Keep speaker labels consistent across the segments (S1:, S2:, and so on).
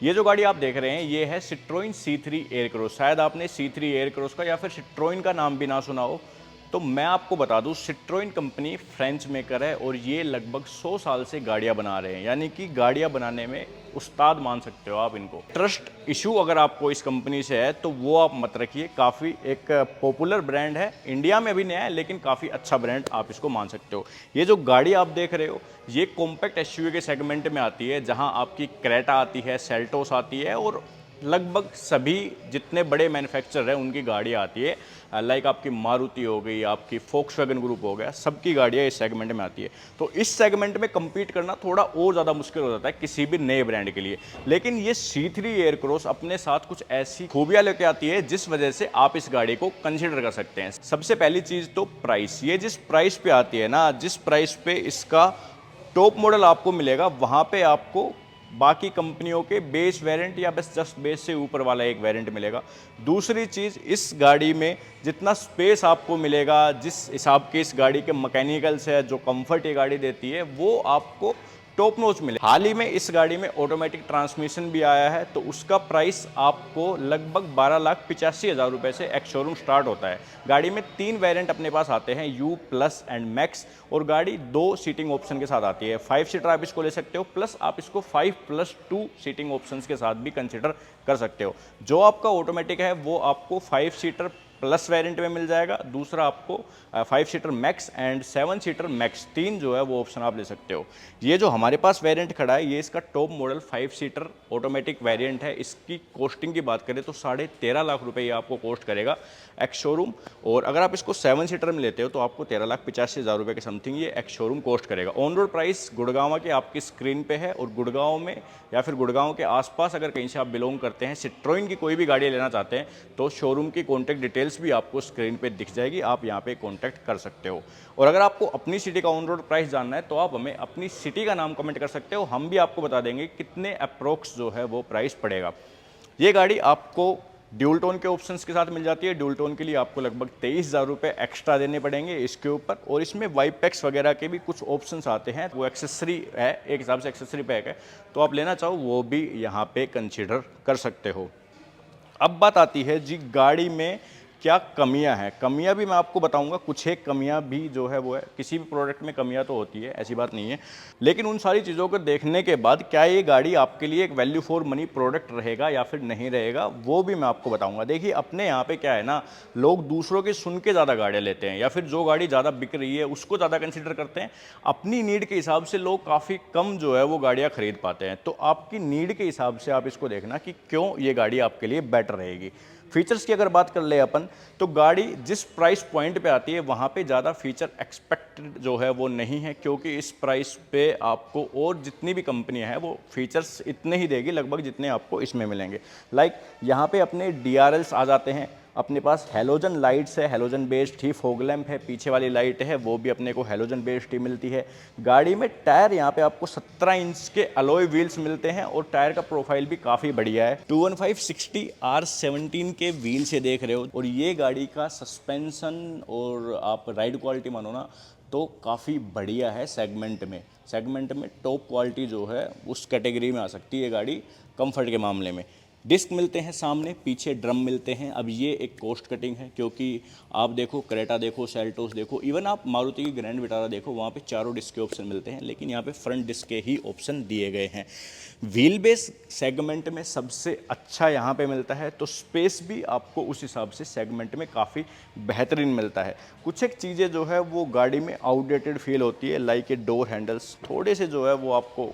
S1: ये जो गाड़ी आप देख रहे हैं ये है सिट्रोइन C3 एयरक्रॉस। शायद आपने C3 एयरक्रॉस का या फिर सिट्रोइन का नाम भी ना सुना हो। तो मैं आपको बता दूं, सिट्रोइन कंपनी फ्रेंच मेकर है और ये लगभग 100 साल से गाड़ियां बना रहे हैं, यानी कि गाड़ियां बनाने में उस्ताद मान सकते हो आप इनको। ट्रस्ट इशू अगर आपको इस कंपनी से है तो वो आप मत रखिए। काफ़ी एक पॉपुलर ब्रांड है, इंडिया में अभी नया है लेकिन काफ़ी अच्छा ब्रांड आप इसको मान सकते हो। ये जो गाड़ी आप देख रहे हो ये कॉम्पैक्ट एसयूवी के सेगमेंट में आती है, जहां आपकी क्रेटा आती है, सेल्टोस आती है और लगभग सभी जितने बड़े मैन्युफैक्चरर हैं उनकी गाड़ियाँ आती है। लाइक आपकी मारुति हो गई, आपकी फोक्सवैगन ग्रुप हो गया, सबकी गाड़ियाँ इस सेगमेंट में आती है। तो इस सेगमेंट में compete करना थोड़ा और ज़्यादा मुश्किल हो जाता है किसी भी नए ब्रांड के लिए। लेकिन ये C3 एयरक्रॉस अपने साथ कुछ ऐसी खूबियाँ लेके आती है जिस वजह से आप इस गाड़ी को कंसिडर कर सकते हैं। सबसे पहली चीज़ तो प्राइस। ये जिस प्राइस पे आती है ना, जिस प्राइस पे इसका टॉप मॉडल आपको मिलेगा, वहाँ पे आपको बाकी कंपनियों के बेस वेरिएंट या बस जस्ट बेस से ऊपर वाला एक वेरिएंट मिलेगा। दूसरी चीज़, इस गाड़ी में जितना स्पेस आपको मिलेगा, जिस हिसाब के इस गाड़ी के मैकेनिकल्स है, जो कंफर्ट ये गाड़ी देती है, वो आपको टॉप नॉच मिले। हाल ही में इस गाड़ी में ऑटोमेटिक ट्रांसमिशन भी आया है, तो उसका प्राइस आपको लगभग 12,85,000 रुपये से एक्स शोरूम स्टार्ट होता है। गाड़ी में 3 वेरिएंट अपने पास आते हैं, U प्लस एंड मैक्स, और गाड़ी 2 सीटिंग ऑप्शन के साथ आती है। 5 सीटर आप इसको ले सकते हो, प्लस आप इसको 5+2 सीटिंग ऑप्शंस के साथ भी कंसिडर कर सकते हो। जो आपका ऑटोमेटिक है वो आपको 5 सीटर प्लस वेरिएंट में मिल जाएगा, दूसरा आपको 5 seater max and 7 seater max, 3 जो है वो ऑप्शन आप ले सकते हो। ये जो हमारे पास वेरिएंट खड़ा है ये इसका top model 5 seater automatic variant है। इसकी कॉस्टिंग की बात करें तो 13.5 लाख रुपए ये आपको कॉस्ट करेगा एक्स शोरूम, और अगर आप इसको 7 सीटर में लेते हो तो आपको 13,85,000 रुपये के समथिंग ये एक्स शोरूम कॉस्ट करेगा। ऑन रोड प्राइस गुड़गांव के आपकी स्क्रीन पे है, और गुड़गांव में या फिर गुड़गांव के आसपास अगर कहीं से आप बिलोंग करते हैं, सिट्रोइन की कोई भी गाड़ी लेना चाहते हैं, तो शोरूम की कॉन्टैक्ट डिटेल्स भी आपको स्क्रीन पे दिख जाएगी, आप यहाँ पे कॉन्टैक्ट कर सकते हो। और अगर आपको अपनी सिटी का ऑन रोड प्राइस जानना है तो आप हमें अपनी सिटी का नाम कमेंट कर सकते हो, हम भी आपको बता देंगे कितने अप्रोक्स जो है वो प्राइस पड़ेगा। ये गाड़ी आपको ड्यूल टोन के ऑप्शंस के साथ मिल जाती है। ड्यूल टोन के लिए आपको लगभग 23,000 रुपये एक्स्ट्रा देने पड़ेंगे इसके ऊपर, और इसमें वाइपेक्स वगैरह के भी कुछ ऑप्शंस आते हैं, वो एक्सेसरी है, एक हिसाब से एक्सेसरी पैक है, तो आप लेना चाहो वो भी यहाँ पे कंसिडर कर सकते हो। अब बात आती है जी गाड़ी में क्या कमियां हैं। कमियां भी मैं आपको बताऊंगा, कुछ एक कमियां भी जो है वो है, किसी भी प्रोडक्ट में कमियां तो होती है, ऐसी बात नहीं है, लेकिन उन सारी चीज़ों को देखने के बाद क्या ये गाड़ी आपके लिए एक वैल्यू फॉर मनी प्रोडक्ट रहेगा या फिर नहीं रहेगा, वो भी मैं आपको बताऊंगा। देखिए अपने यहाँ पे क्या है ना, लोग दूसरों की सुन के ज़्यादा गाड़ियाँ लेते हैं, या फिर जो गाड़ी ज़्यादा बिक रही है उसको ज़्यादा कंसिडर करते हैं। अपनी नीड के हिसाब से लोग काफ़ी कम जो है वो गाड़ियाँ खरीद पाते हैं। तो आपकी नीड के हिसाब से आप इसको देखना कि क्यों ये गाड़ी आपके लिए बेटर रहेगी। फीचर्स की अगर बात कर ले अपन, तो गाड़ी जिस प्राइस पॉइंट पे आती है वहाँ पे ज़्यादा फीचर एक्सपेक्टेड जो है वो नहीं है, क्योंकि इस प्राइस पे आपको और जितनी भी कंपनियां हैं वो फीचर्स इतने ही देगी लगभग जितने आपको इसमें मिलेंगे। लाइक यहाँ पे अपने DRLs आ जाते हैं, अपने पास हेलोजन लाइट्स है, हेलोजन बेस्ड ही फॉग लैंप है, पीछे वाली लाइट है वो भी अपने को हेलोजन बेस्ड ही मिलती है। गाड़ी में टायर यहाँ पे आपको 17 इंच के अलॉय व्हील्स मिलते हैं, और टायर का प्रोफाइल भी काफ़ी बढ़िया है। 215/60 R17 के व्हील्स ये देख रहे हो, और ये गाड़ी का सस्पेंशन और आप राइड क्वालिटी मानो ना तो काफ़ी बढ़िया है। सेगमेंट में टॉप क्वालिटी जो है उस कैटेगरी में आ सकती है गाड़ी कंफर्ट के मामले में। डिस्क मिलते हैं सामने, पीछे ड्रम मिलते हैं। अब ये एक कॉस्ट कटिंग है, क्योंकि आप देखो क्रेटा देखो, सेल्टोस देखो, इवन आप मारुति की ग्रैंड विटारा देखो, वहाँ पे चारों डिस्क के ऑप्शन मिलते हैं, लेकिन यहाँ पे फ्रंट डिस्क के ही ऑप्शन दिए गए हैं। व्हील बेस सेगमेंट में सबसे अच्छा यहाँ पे मिलता है, तो स्पेस भी आपको उस हिसाब से सेगमेंट में काफ़ी बेहतरीन मिलता है। कुछ एक चीज़ें जो है वो गाड़ी में आउटडेटेड फील होती है, लाइक ये डोर हैंडल्स थोड़े से जो है वो आपको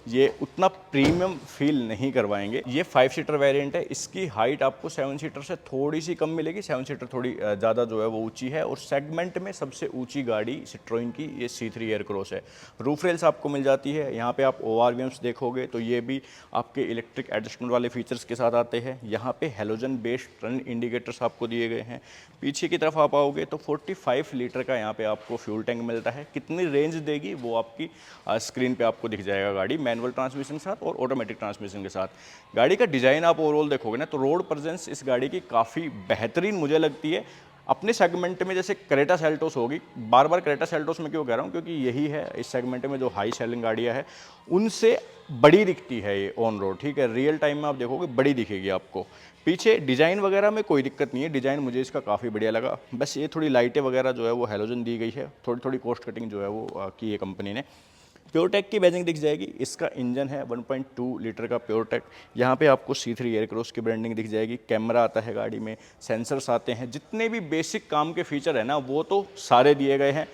S1: ये उतना प्रीमियम फील नहीं करवाएंगे। ये 5 सीटर वेरिएंट है, इसकी हाइट आपको 7 सीटर से थोड़ी सी कम मिलेगी, 7 सीटर थोड़ी ज़्यादा जो है वो ऊंची है, और सेगमेंट में सबसे ऊंची गाड़ी सिट्रोइन की ये C3 एयरक्रॉस है। रूफ रेल्स आपको मिल जाती है, यहाँ पे आप ORVMs देखोगे तो ये भी आपके इलेक्ट्रिक एडजस्टमेंट वाले फीचर्स के साथ आते हैं। यहाँ पे हेलोजन बेस्ड रन इंडिकेटर्स आपको दिए गए हैं। पीछे की तरफ आप आओगे तो 45 लीटर का यहाँ पे आपको फ्यूल टैंक मिलता है। कितनी रेंज देगी वो आपकी स्क्रीन पे आपको दिख जाएगा, गाड़ी मैनुअल ट्रांसमिशन के साथ और ऑटोमेटिक ट्रांसमिशन के साथ। गाड़ी का डिज़ाइन आप ओवरऑल देखोगे ना तो रोड प्रेजेंस इस गाड़ी की काफ़ी बेहतरीन मुझे लगती है। अपने सेगमेंट में जैसे क्रेटा सेल्टोस होगी, बार बार क्रेटा सेल्टोस में क्यों कह रहा हूँ, क्योंकि यही है इस सेगमेंट में जो हाई सेलिंग गाड़ियाँ हैं उनसे बड़ी दिखती है ये ऑन रोड, ठीक है, रियल टाइम में आप देखोगे बड़ी दिखेगी आपको। पीछे डिज़ाइन वगैरह में कोई दिक्कत नहीं है, डिज़ाइन मुझे इसका काफ़ी बढ़िया लगा। बस ये थोड़ी लाइटें वगैरह जो है वो हैलोजन दी गई है, थोड़ी थोड़ी कॉस्ट कटिंग जो है वो की है कंपनी ने। प्योरटेक की बैजिंग दिख जाएगी। इसका इंजन है 1.2 लीटर का प्योरटेक। यहाँ पे आपको C3 एयरक्रॉस की ब्रांडिंग दिख जाएगी। कैमरा आता है गाड़ी में, सेंसर्स आते हैं, जितने भी बेसिक काम के फीचर है ना वो तो सारे दिए गए हैं।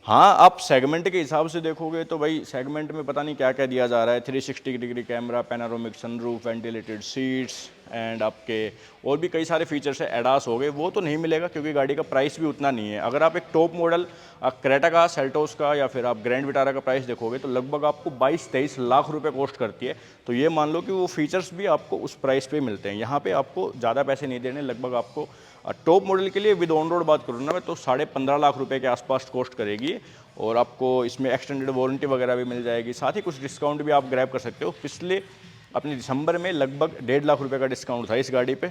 S1: हाँ, आप सेगमेंट के हिसाब से देखोगे तो भाई सेगमेंट में पता नहीं क्या क्या दिया जा रहा है। 360 degree camera, panoramic sunroof, ventilated seats and आपके और भी कई सारे फीचर्स है, एडास हो गए, वो तो नहीं मिलेगा क्योंकि गाड़ी का प्राइस भी उतना नहीं है। अगर आप एक टॉप मॉडल क्रेटा का, सेल्टोस का या फिर आप ग्रैंड विटारा का प्राइस देखोगे तो लगभग आपको 22-23 लाख रुपए कॉस्ट करती है। तो ये मान लो कि वो फीचर्स भी आपको उस प्राइस पे मिलते हैं। यहाँ पे आपको ज़्यादा पैसे नहीं देने, लगभग आपको टॉप मॉडल के लिए विद ऑन रोड बात करूँ ना मैं तो 15.5 लाख रुपए के आसपास कॉस्ट करेगी। और आपको इसमें एक्सटेंडेड वारंटी वगैरह भी मिल जाएगी, साथ ही कुछ डिस्काउंट भी आप ग्रैब कर सकते हो। पिछले अपने दिसंबर में लगभग 1.5 लाख रुपए का डिस्काउंट था इस गाड़ी पे,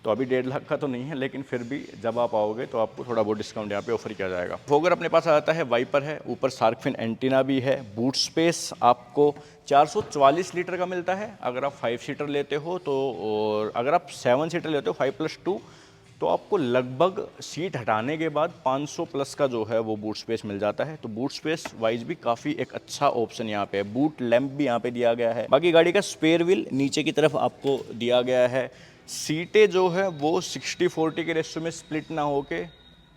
S1: तो अभी 1.5 लाख का तो नहीं है, लेकिन फिर भी जब आप आओगे तो आपको थोड़ा बहुत डिस्काउंट यहाँ पे ऑफर किया जाएगा। फोगर अपने पास आता है, वाइपर है, ऊपर शार्क फिन एंटीना भी है। बूट स्पेस आपको 444 लीटर का मिलता है अगर आप 5 सीटर लेते हो तो, और अगर आप 7 सीटर लेते हो 5+2 तो आपको लगभग सीट हटाने के बाद 500 प्लस का जो है वो बूट स्पेस मिल जाता है। तो बूट स्पेस वाइज भी काफ़ी एक अच्छा ऑप्शन यहाँ पे है। बूट लैंप भी यहाँ पे दिया गया है। बाकी गाड़ी का स्पेयर व्हील नीचे की तरफ आपको दिया गया है। सीटें जो है वो 60-40 के रेशियो में स्प्लिट ना होके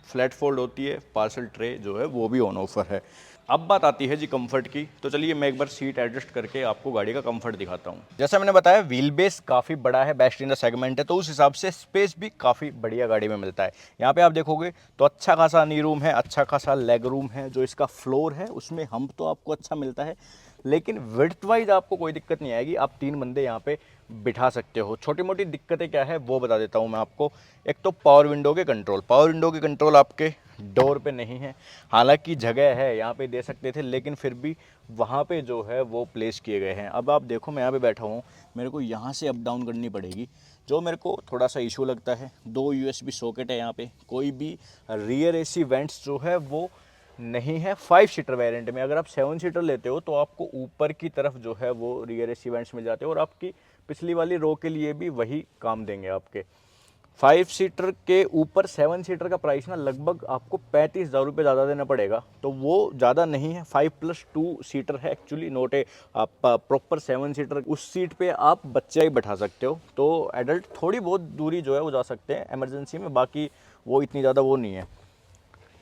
S1: फ्लैट फोल्ड होती है। पार्सल ट्रे जो है वो भी ऑन ऑफर है। अब बात आती है जी कंफर्ट की, तो चलिए मैं एक बार सीट एडजस्ट करके आपको गाड़ी का कंफर्ट दिखाता हूँ। जैसा मैंने बताया व्हील बेस काफ़ी बड़ा है, बेस्ट इन द सेगमेंट है, तो उस हिसाब से स्पेस भी काफ़ी बढ़िया गाड़ी में मिलता है। यहाँ पे आप देखोगे तो अच्छा खासा नी रूम है, अच्छा खासा लेग रूम है। जो इसका फ्लोर है उसमें हम्प तो आपको अच्छा मिलता है, लेकिन विड्थ वाइज आपको कोई दिक्कत नहीं आएगी। आप 3 बंदे यहाँ पे बिठा सकते हो। छोटी मोटी दिक्कतें क्या है वो बता देता हूँ मैं आपको। एक तो पावर विंडो के कंट्रोल आपके डोर पे नहीं है। हालांकि जगह है यहाँ पे दे सकते थे, लेकिन फिर भी वहाँ पे जो है वो प्लेस किए गए हैं। अब आप देखो मैं यहाँ पे बैठा हूँ, मेरे को यहाँ से अप डाउन करनी पड़ेगी, जो मेरे को थोड़ा सा इशू लगता है। 2 USB सॉकेट है यहाँ पे, कोई भी रियर AC वेंट्स जो है वो नहीं है 5 सीटर वेरिएंट में। अगर आप 7 सीटर लेते हो तो आपको ऊपर की तरफ जो है वो रियर AC वेंट्स मिल जाते हैं, और आपकी पिछली वाली रो के लिए भी वही काम देंगे आपके। 5 सीटर के ऊपर 7 सीटर का प्राइस ना लगभग आपको 35,000 रुपये ज़्यादा देना पड़ेगा, तो वो ज़्यादा नहीं है। 5+2 सीटर है एक्चुअली, नोट ए आप प्रॉपर 7 सीटर। उस सीट पे आप बच्चे ही बैठा सकते हो, तो एडल्ट थोड़ी बहुत दूरी जो है वो जा सकते हैं इमरजेंसी में, बाकी वो इतनी ज़्यादा वो नहीं है।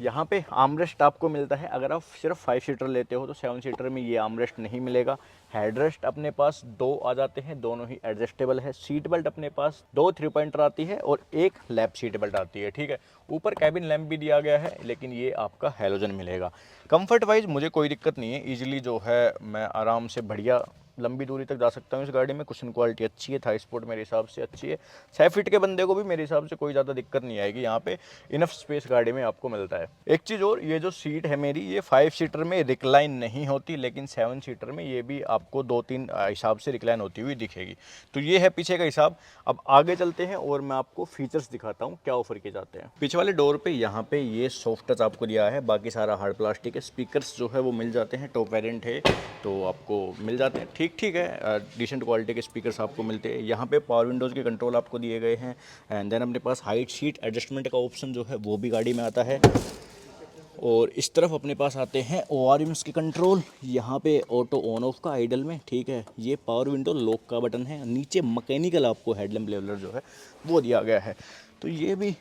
S1: यहाँ पे आर्मरेस्ट आपको मिलता है। अगर आप सिर्फ 5 सीटर लेते हो तो 7 सीटर में ये आर्मरेस्ट नहीं मिलेगा। हेडरेस्ट अपने पास 2 आ जाते हैं, दोनों ही एडजस्टेबल है। सीट बेल्ट अपने पास 2 3 पॉइंटर आती है और 1 लैप सीट बेल्ट आती है, ठीक है। ऊपर कैबिन लैंप भी दिया गया है, लेकिन ये आपका हैलोजन मिलेगा। कंफर्ट वाइज मुझे कोई दिक्कत नहीं है, ईजिली जो है मैं आराम से बढ़िया लंबी दूरी तक जा सकता हूँ इस गाड़ी में। कुशन क्वालिटी अच्छी है, थाई स्पोर्ट मेरे हिसाब से अच्छी है। 6 फीट के बंदे को भी मेरे हिसाब से कोई ज़्यादा दिक्कत नहीं आएगी। यहाँ पे इनफ स्पेस गाड़ी में आपको मिलता है। एक चीज़ और, ये जो सीट है मेरी, ये 5 सीटर में रिक्लाइन नहीं होती, लेकिन 7 सीटर में ये भी आपको 2-3 हिसाब से रिक्लाइन होती हुई दिखेगी। तो ये है पीछे का हिसाब। अब आगे चलते हैं और मैं आपको फीचर्स दिखाता हूँ क्या ऑफर किए जाते हैं। पीछे वाले डोर पे यहाँ पे ये सॉफ्ट टच आपको दिया है, बाकी सारा हार्ड प्लास्टिक है। स्पीकर्स जो है वो मिल जाते हैं, टॉप वेरिएंट है तो आपको मिल जाते हैं, ठीक है, डिसेंट क्वालिटी के स्पीकर्स आपको मिलते हैं। यहाँ पे पावर विंडोज़ के कंट्रोल आपको दिए गए हैं। एंड देन अपने पास हाइट सीट एडजस्टमेंट का ऑप्शन जो है वो भी गाड़ी में आता है। और इस तरफ अपने पास आते हैं ORMs के कंट्रोल। यहाँ पे ऑटो ऑन ऑफ का आइडल में, ठीक है। ये पावर विंडो लॉक का बटन है। नीचे मैकेनिकल आपको हेडलैम्प लेवलर जो है वो दिया गया है। तो ये भी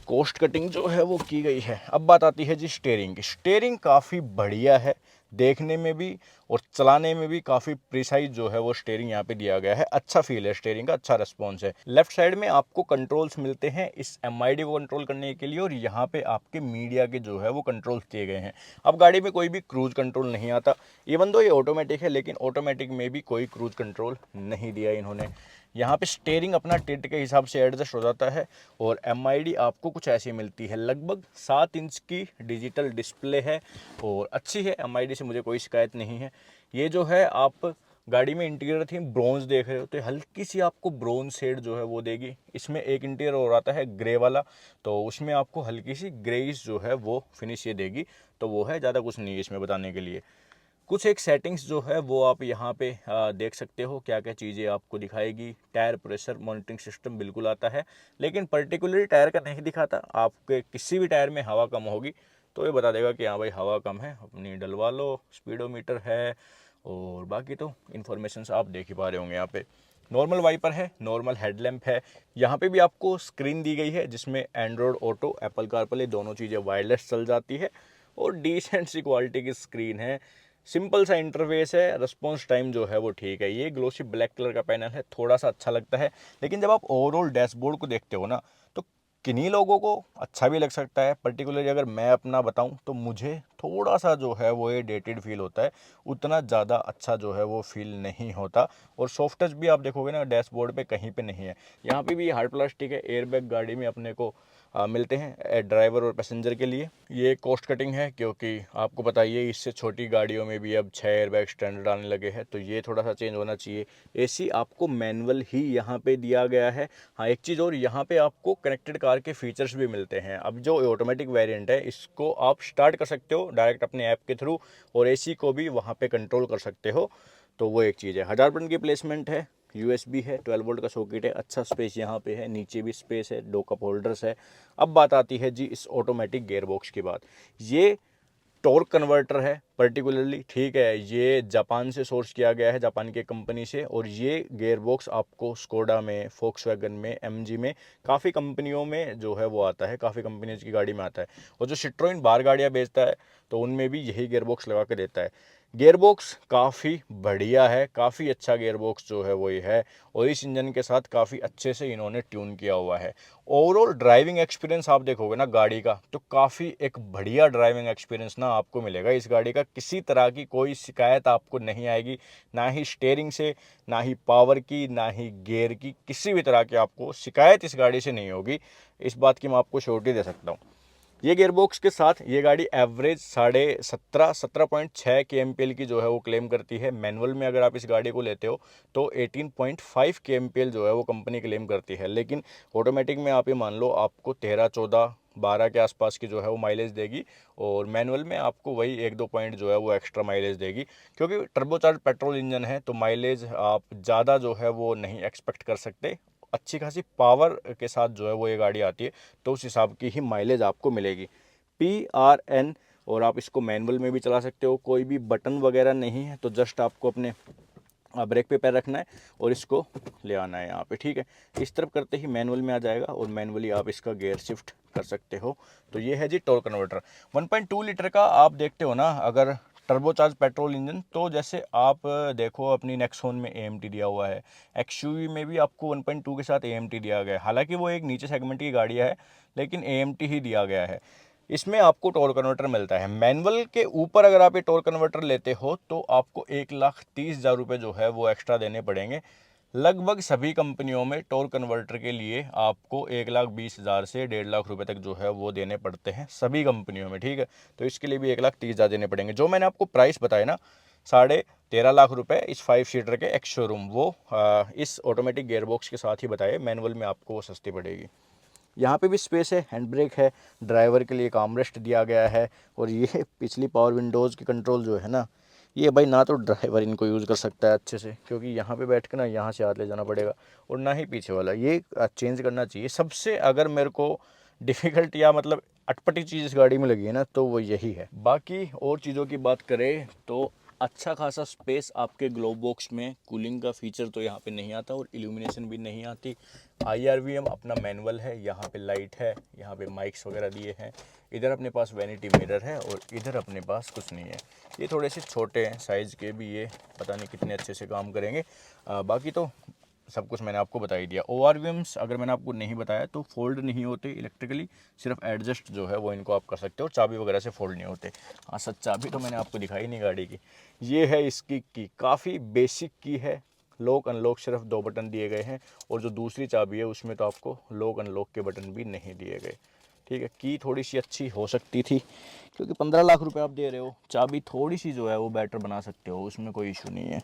S1: कॉस्ट कटिंग जो है वो की गई है। अब बात आती है जी स्टीयरिंग की। स्टीयरिंग काफ़ी बढ़िया है, देखने में भी और चलाने में भी काफ़ी प्रिसाइज जो है वो स्टीयरिंग यहाँ पे दिया गया है। अच्छा फील है स्टीयरिंग का, अच्छा रिस्पॉन्स है। लेफ्ट साइड में आपको कंट्रोल्स मिलते हैं इस MID को कंट्रोल करने के लिए, और यहाँ पे आपके मीडिया के जो है वो कंट्रोल्स दिए गए हैं। अब गाड़ी में कोई भी क्रूज कंट्रोल नहीं आता, इवन दो ये ऑटोमेटिक है, लेकिन ऑटोमेटिक में भी कोई क्रूज कंट्रोल नहीं दिया इन्होंने। यहाँ पे स्टीयरिंग अपना टिल्ट के हिसाब से एडजस्ट हो जाता है, और MID आपको कुछ ऐसी मिलती है। लगभग 7 इंच की डिजिटल डिस्प्ले है और अच्छी है। MID से मुझे कोई शिकायत नहीं है। ये जो है आप गाड़ी में इंटीरियर थीम ब्रॉन्ज देख रहे हो, तो हल्की सी आपको ब्रॉन्ज शेड जो है वो देगी। इसमें एक इंटीरियर और आता है ग्रे वाला, तो उसमें आपको हल्की सी ग्रेइश जो है वो फिनिश ये देगी। तो वो है, ज़्यादा कुछ नहीं है इसमें बताने के लिए। कुछ एक सेटिंग्स जो है वो आप यहाँ पे देख सकते हो, क्या क्या चीज़ें आपको दिखाएगी। टायर प्रेशर मॉनिटरिंग सिस्टम बिल्कुल आता है, लेकिन पर्टिकुलरली टायर का नहीं दिखाता। आपके किसी भी टायर में हवा कम होगी तो ये बता देगा कि हाँ भाई हवा कम है, अपनी डलवा लो। स्पीडोमीटर है और बाकी तो इन्फॉर्मेशन आप देख ही पा रहे होंगे। यहाँ पे नॉर्मल वाइपर है, नॉर्मल हेडलैम्प है। यहाँ पे भी आपको स्क्रीन दी गई है जिसमें एंड्रॉयड ऑटो, एप्पल कारप्ले दोनों चीज़ें वायरलेस चल जाती है और डिसेंट सी क्वालिटी की स्क्रीन है। सिंपल सा इंटरफेस है, रिस्पॉन्स टाइम जो है वो ठीक है। ये ग्लोसी ब्लैक कलर का पैनल है, थोड़ा सा अच्छा लगता है, लेकिन जब आप ओवरऑल डैशबोर्ड को देखते हो ना तो किन्हीं लोगों को अच्छा भी लग सकता है। पर्टिकुलरली अगर मैं अपना बताऊं तो मुझे थोड़ा सा जो है वो ये डेटेड फील होता है, उतना ज़्यादा अच्छा जो है वो फील नहीं होता। और सॉफ्ट टच भी आप देखोगे ना डैशबोर्ड पे कहीं पे नहीं है। यहाँ पे भी हार्ड प्लास्टिक है, एयरबैग गाड़ी में अपने को मिलते हैं ड्राइवर और पैसेंजर के लिए। ये कॉस्ट कटिंग है क्योंकि आपको पता ही है इससे छोटी गाड़ियों में भी अब 6 एयरबैग स्टैंडर्ड आने लगे हैं, तो ये थोड़ा सा चेंज होना चाहिए। एसी आपको मैनुअल ही यहाँ पे दिया गया है। हाँ एक चीज़ और, यहाँ पे आपको कनेक्टेड कार के फीचर्स भी मिलते हैं। अब जो ऑटोमेटिक वेरिएंट है इसको आप स्टार्ट कर सकते हो डायरेक्ट अपने ऐप के थ्रू, और एसी को भी वहाँ पे कंट्रोल कर सकते हो, तो वो एक चीज़ है। 1000 बटन की प्लेसमेंट है, यूएसबी है, 12 वोल्ट का सॉकेट है, अच्छा स्पेस यहाँ पे है, नीचे भी स्पेस है, 2 कप होल्डर्स है। अब बात आती है जी इस ऑटोमेटिक गियरबॉक्स की बात। ये टॉर्क कन्वर्टर है पर्टिकुलरली, ठीक है, ये जापान से सोर्स किया गया है, जापान की कंपनी से। और ये गियरबॉक्स आपको स्कोडा में, फोक्सवैगन में, एमजी में, काफ़ी कंपनियों में जो है वो आता है, काफ़ी कंपनीज की गाड़ी में आता है। और जो सिट्रोइन बाहर गाड़ियाँ बेचता है तो उनमें भी यही गियरबॉक्स लगा के देता है। गियरबॉक्स काफ़ी बढ़िया है, काफ़ी अच्छा गियरबॉक्स जो है वो ये है, और इस इंजन के साथ काफ़ी अच्छे से इन्होंने ट्यून किया हुआ है। ओवरऑल ड्राइविंग एक्सपीरियंस आप देखोगे ना गाड़ी का तो काफ़ी एक बढ़िया ड्राइविंग एक्सपीरियंस ना आपको मिलेगा इस गाड़ी का। किसी तरह की कोई शिकायत आपको नहीं आएगी, ना ही स्टीयरिंग से, ना ही पावर की, ना ही गियर की, किसी भी तरह की आपको शिकायत इस गाड़ी से नहीं होगी। इस बात की मैं आपको श्योरिटी दे सकता हूँ। ये गियरबॉक्स के साथ ये गाड़ी एवरेज 17.6 kmpl की जो है वो क्लेम करती है। मैनुअल में अगर आप इस गाड़ी को लेते हो तो 18.5 kmpl जो है वो कंपनी क्लेम करती है, लेकिन ऑटोमेटिक में आप ये मान लो आपको 13, 14, 12 के आसपास की जो है वो माइलेज देगी, और मैनुअल में आपको वही 1-2 पॉइंट जो है वो एक्स्ट्रा माइलेज देगी। क्योंकि टर्बोचार्ज पेट्रोल इंजन है तो माइलेज आप ज़्यादा जो है वो नहीं एक्सपेक्ट कर सकते। अच्छी खासी पावर के साथ जो है वो ये गाड़ी आती है, तो उस हिसाब की ही माइलेज आपको मिलेगी। PRN, और आप इसको मैनुअल में भी चला सकते हो, कोई भी बटन वगैरह नहीं है, तो जस्ट आपको अपने ब्रेक पे पैर रखना है और इसको ले आना है यहाँ पे, ठीक है। इस तरफ करते ही मैनुअल में आ जाएगा और मैनुअली आप इसका गियर शिफ्ट कर सकते हो। तो ये है जी टॉर्क कन्वर्टर। 1.2 लीटर का आप देखते हो ना अगर टर्बोचार्ज पेट्रोल इंजन, तो जैसे आप देखो अपनी नेक्सॉन में AMT दिया हुआ है, XUV में भी आपको 1.2 के साथ AMT दिया गया है। हालांकि वो एक नीचे सेगमेंट की गाड़ी है लेकिन AMT ही दिया गया है। इसमें आपको टॉर्क कन्वर्टर मिलता है। मैनुअल के ऊपर अगर आप ये टॉर्क कन्वर्टर लेते हो तो आपको 1,30,000 रुपये जो है वो एक्स्ट्रा देने पड़ेंगे। लगभग सभी कंपनियों में टॉर्क कन्वर्टर के लिए आपको 1,20,000 से 1.5 लाख रुपए तक जो है वो देने पड़ते हैं सभी कंपनियों में, ठीक है। तो इसके लिए भी 1,30,000 देने पड़ेंगे। जो मैंने आपको प्राइस बताया ना 13.5 लाख रुपए इस 5 सीटर के एक्स शोरूम, वो इस ऑटोमेटिक गियरबॉक्स के साथ ही बताए, मैनुअल में आपको वो सस्ती पड़ेगी। यहाँ पे भी स्पेस है, हैंड ब्रेक है, ड्राइवर के लिए एक आर्मरेस्ट दिया गया है। और ये पिछली पावर विंडोज़ की कंट्रोल जो है ना, ये भाई ना तो ड्राइवर इनको यूज़ कर सकता है अच्छे से, क्योंकि यहाँ पे बैठ के ना यहाँ से हाथ ले जाना पड़ेगा, और ना ही पीछे वाला, ये चेंज करना चाहिए। सबसे अगर मेरे को डिफ़िकल्ट या मतलब अटपटी चीज़ इस गाड़ी में लगी है ना तो वो यही है। बाकी और चीज़ों की बात करें तो अच्छा खासा स्पेस आपके ग्लोब बॉक्स में, कूलिंग का फीचर तो यहाँ पे नहीं आता और इल्यूमिनेशन भी नहीं आती। IRVM अपना मैनुअल है, यहाँ पे लाइट है, यहाँ पे माइक्स वगैरह दिए हैं, इधर अपने पास वैनिटी मिरर है और इधर अपने पास कुछ नहीं है। ये थोड़े से छोटे हैं साइज़ के भी, ये पता नहीं कितने अच्छे से काम करेंगे। बाकी तो सब कुछ मैंने आपको बता ही दिया। ORVMs अगर मैंने आपको नहीं बताया तो फोल्ड नहीं होते इलेक्ट्रिकली, सिर्फ एडजस्ट जो है वो इनको आप कर सकते हो, चाबी वगैरह से फोल्ड नहीं होते। हाँ सच चाबी तो मैंने आपको दिखाई नहीं गाड़ी की। ये है इसकी की, काफ़ी बेसिक की है। लॉक अनलॉक सिर्फ 2 बटन दिए गए हैं, और जो दूसरी चाबी है उसमें तो आपको लॉक अनलॉक के बटन भी नहीं दिए गए, ठीक है। की थोड़ी सी अच्छी हो सकती थी क्योंकि 15 लाख रुपए आप दे रहे हो, चाबी थोड़ी सी जो है वो बेटर बना सकते हो, उसमें कोई इशू नहीं है।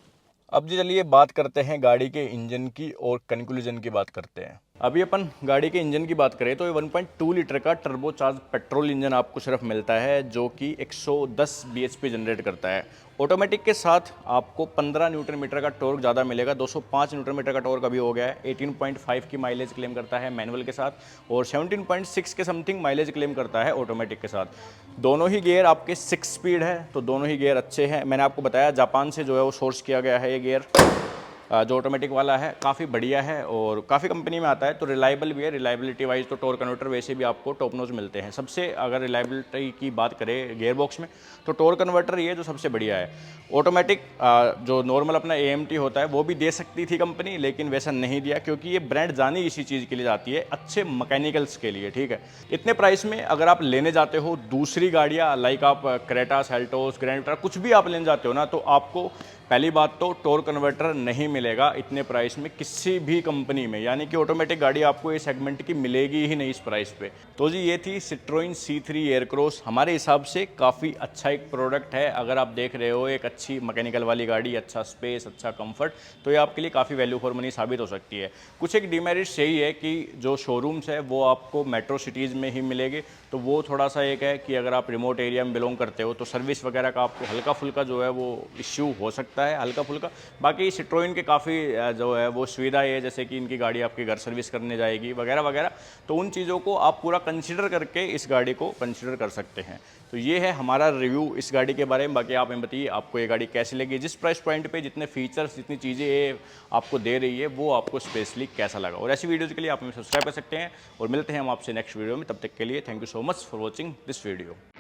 S1: अब जी चलिए बात करते हैं गाड़ी के इंजन की और कंक्लूजन की बात करते हैं। अभी अपन गाड़ी के इंजन की बात करें तो ये 1.2 लीटर का टर्बोचार्ज पेट्रोल इंजन आपको सिर्फ मिलता है, जो कि 110 bhp जनरेट करता है। ऑटोमेटिक के साथ आपको 15 न्यूटन मीटर का टॉर्क ज़्यादा मिलेगा। 205 न्यूटन मीटर का टॉर्क अभी हो गया है। 18.5 की माइलेज क्लेम करता है मैनुअल के साथ और 17.6 के समथिंग माइलेज क्लेम करता है ऑटोमेटिक के साथ। दोनों ही गियर आपके 6 स्पीड है, तो दोनों ही गियर अच्छे हैं। मैंने आपको बताया जापान से जो है वो सोर्स किया गया है ये गियर, जो ऑटोमेटिक वाला है काफ़ी बढ़िया है और काफ़ी कंपनी में आता है, तो रिलायबल भी है। रिलायबिलिटी वाइज तो टॉर्क कन्वर्टर वैसे भी आपको टॉप नॉच मिलते हैं। सबसे अगर रिलायबिलिटी की बात करें गियर बॉक्स में, तो टॉर्क कन्वर्टर ये जो सबसे बढ़िया है। ऑटोमेटिक जो नॉर्मल अपना AMT होता है वो भी दे सकती थी कंपनी, लेकिन वैसा नहीं दिया क्योंकि ये ब्रांड जानी इसी चीज़ के लिए जाती है, अच्छे मैकेनिकल्स के लिए, ठीक है। इतने प्राइस में अगर आप लेने जाते हो दूसरी गाड़ियाँ, लाइक आप क्रेटा, सेल्टोस, ग्रैंड विटारा कुछ भी आप लेने जाते हो ना, तो आपको पहली बात तो टॉर्क कन्वर्टर नहीं मिलेगा इतने प्राइस में किसी भी कंपनी में, यानी कि ऑटोमेटिक गाड़ी आपको इस सेगमेंट की मिलेगी ही नहीं इस प्राइस पे। तो जी ये थी सिट्रोइन C3 एयरक्रॉस। हमारे हिसाब से काफ़ी अच्छा एक प्रोडक्ट है। अगर आप देख रहे हो एक अच्छी मैकेनिकल वाली गाड़ी, अच्छा स्पेस, अच्छा कंफर्ट, तो ये आपके लिए काफ़ी वैल्यू फॉर मनी साबित हो सकती है। कुछ एक डिमेरिट्स यही है कि जो शोरूम्स है वो आपको मेट्रो सिटीज़ में ही मिलेंगे, तो वो थोड़ा सा एक है कि अगर आप रिमोट एरिया में बिलोंग करते हो तो सर्विस वगैरह का आपको हल्का फुल्का जो है वो इश्यू हो सकता है, हल्का फुल्का। बाकी सिट्रोइन के काफ़ी जो है वो सुविधा है, जैसे कि इनकी गाड़ी आपके घर सर्विस करने जाएगी वगैरह वगैरह, तो उन चीज़ों को आप पूरा कंसिडर करके इस गाड़ी को कंसिडर कर सकते हैं। तो ये है हमारा रिव्यू इस गाड़ी के बारे में। बाकी आप हमें बताइए आपको ये गाड़ी कैसी लगी, जिस प्राइस पॉइंट पे जितने फीचर्स, जितनी चीज़ें ये आपको दे रही है, वो आपको स्पेशली कैसा लगा। और ऐसी वीडियोज़ के लिए आप हमें सब्सक्राइब कर सकते हैं और मिलते हैं हम आपसे नेक्स्ट वीडियो में। तब तक के लिए thank you so much for watching this video.